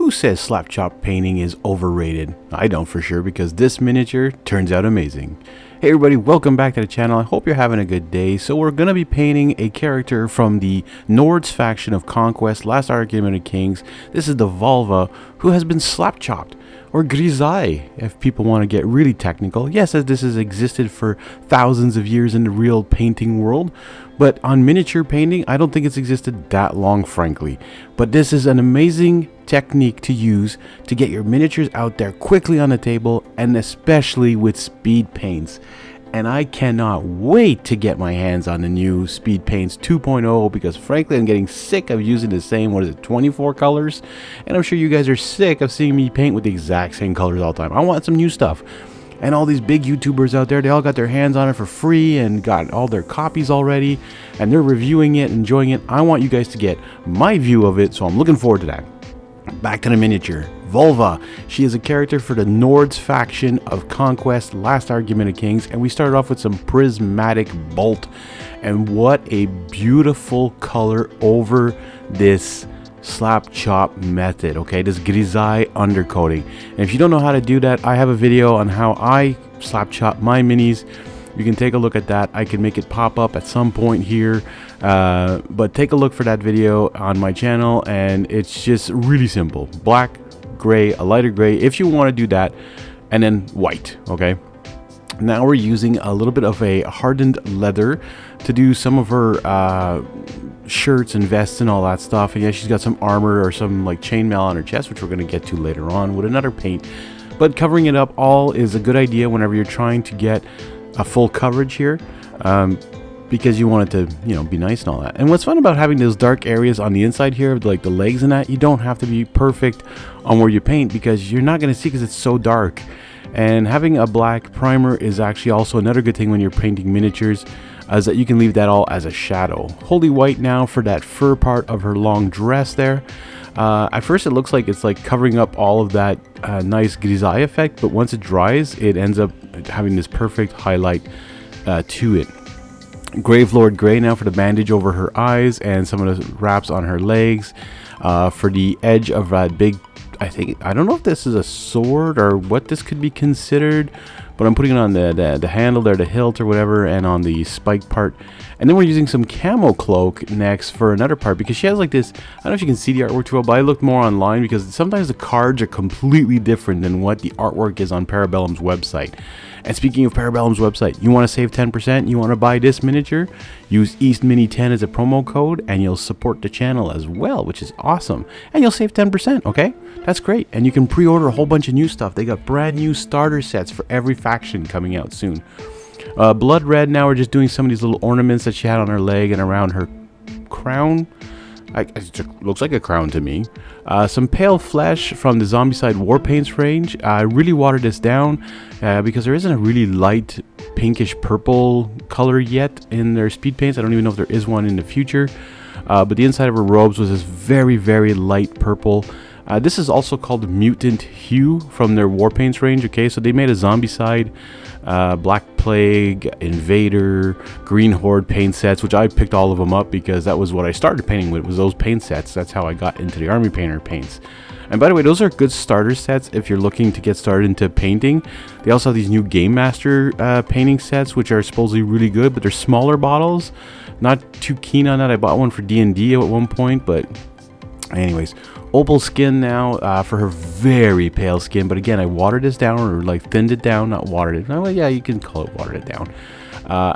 Who says slap chop painting is overrated? I don't for sure, because this miniature turns out amazing. Hey everybody, welcome back to the channel. I hope you're having a good day. So we're going to be painting a character from the Nords faction of Conquest, Last Argument of Kings. This is the Volva, who has been slap chopped, or grisaille, if people want to get really technical. Yes, as this has existed for thousands of years in the real painting world, but on miniature painting, I don't think it's existed that long, frankly. But this is an amazing technique to use to get your miniatures out there quickly on the table, and especially with speed paints. And I cannot wait to get my hands on the new Speed Paints 2.0, because frankly I'm getting sick of using the same, 24 colors? And I'm sure you guys are sick of seeing me paint with the exact same colors all the time. I want some new stuff. And all these big YouTubers out there, they all got their hands on it for free and got all their copies already, and they're reviewing it, enjoying it. I want you guys to get my view of it, so I'm looking forward to that. Back to the miniature. Volva. She is a character for the Nords faction of Conquest, Last Argument of Kings, and we started off with some prismatic bolt. And what a beautiful color over this slap chop method, okay, this grisaille undercoating. And if you don't know how to do that, I have a video on how I slap chop my minis. You can take a look at that. I can make it pop up at some point here, but take a look for that video on my channel, and it's just really simple. Black, gray, a lighter gray if you want to do that, and then white. Okay, now we're using a little bit of a hardened leather to do some of her shirts and vests and all that stuff. And yeah, she's got some armor or some like chainmail on her chest, which we're going to get to later on with another paint. But covering it up all is a good idea whenever you're trying to get a full coverage here, because you want it to, you know, be nice and all that. And what's fun about having those dark areas on the inside here, like the legs and that, you don't have to be perfect on where you paint, because you're not going to see, because it's so dark. And having a black primer is actually also another good thing when you're painting miniatures, is that you can leave that all as a shadow. Holy white now for that fur part of her long dress there. At first it looks like it's like covering up all of that nice grisaille effect, but once it dries, it ends up having this perfect highlight to it. Gravelord gray now for the bandage over her eyes and some of the wraps on her legs. For the edge of that big, I don't know if this is a sword or what this could be considered, but I'm putting it on the handle there, the hilt or whatever, and on the spike part. And then we're using some camo cloak next for another part, because she has like this, I don't know if you can see the artwork too well, but I looked more online, because sometimes the cards are completely different than what the artwork is on Parabellum's website. And speaking of Parabellum's website, you want to save 10%, you want to buy this miniature, use EastMini10 as a promo code, and you'll support the channel as well, which is awesome. And you'll save 10%, okay? That's great. And you can pre-order a whole bunch of new stuff. They got brand new starter sets for every faction coming out soon. Blood red, now we're just doing some of these little ornaments that she had on her leg and around her crown. It looks like a crown to me. Some pale flesh from the Zombicide War Paints range. I really watered this down because there isn't a really light pinkish purple color yet in their speed paints. I don't even know if there is one in the future. But the inside of her robes was this very, very light purple. This is also called Mutant Hue from their War Paints range. Okay, so they made a Zombicide, Black Plague, Invader, Green Horde paint sets, which I picked all of them up because that was what I started painting with, was those paint sets. That's how I got into the Army Painter paints. And by the way, those are good starter sets if you're looking to get started into painting. They also have these new Game Master painting sets, which are supposedly really good, but they're smaller bottles. Not too keen on that. I bought one for D&D at one point, but anyways, opal skin now for her very pale skin. But again, I watered this down, or like thinned it down, not watered it. Well, yeah, you can call it watered it down.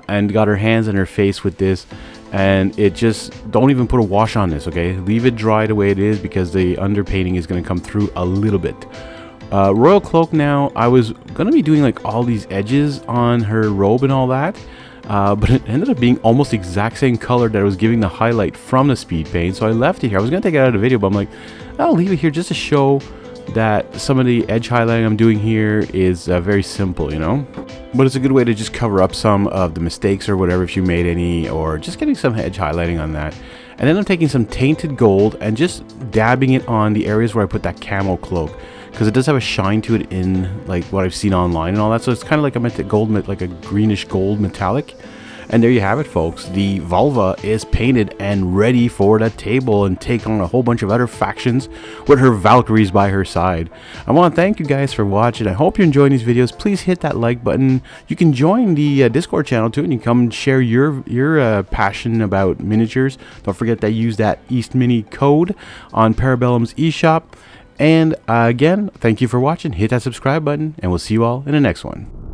And got her hands and her face with this. And it just, don't even put a wash on this, okay? Leave it dry the way it is, because the underpainting is going to come through a little bit. Royal cloak now, I was going to be doing like all these edges on her robe and all that. But it ended up being almost the exact same color that I was giving the highlight from the speed paint, so I left it here. I was going to take it out of the video, but I'm like, I'll leave it here just to show that some of the edge highlighting I'm doing here is very simple, you know? But it's a good way to just cover up some of the mistakes or whatever, if you made any, or just getting some edge highlighting on that. And then I'm taking some tainted gold and just dabbing it on the areas where I put that camo cloak, because it does have a shine to it in like what I've seen online and all that. So it's kind of like a gold, like a greenish gold metallic. And there you have it, folks. The Volva is painted and ready for the table and take on a whole bunch of other factions with her Valkyries by her side. I want to thank you guys for watching. I hope you're enjoying these videos. Please hit that like button. You can join the Discord channel too, and you can come share your passion about miniatures. Don't forget to use that East Mini code on Parabellum's eShop. And again, thank you for watching. Hit that subscribe button, and we'll see you all in the next one.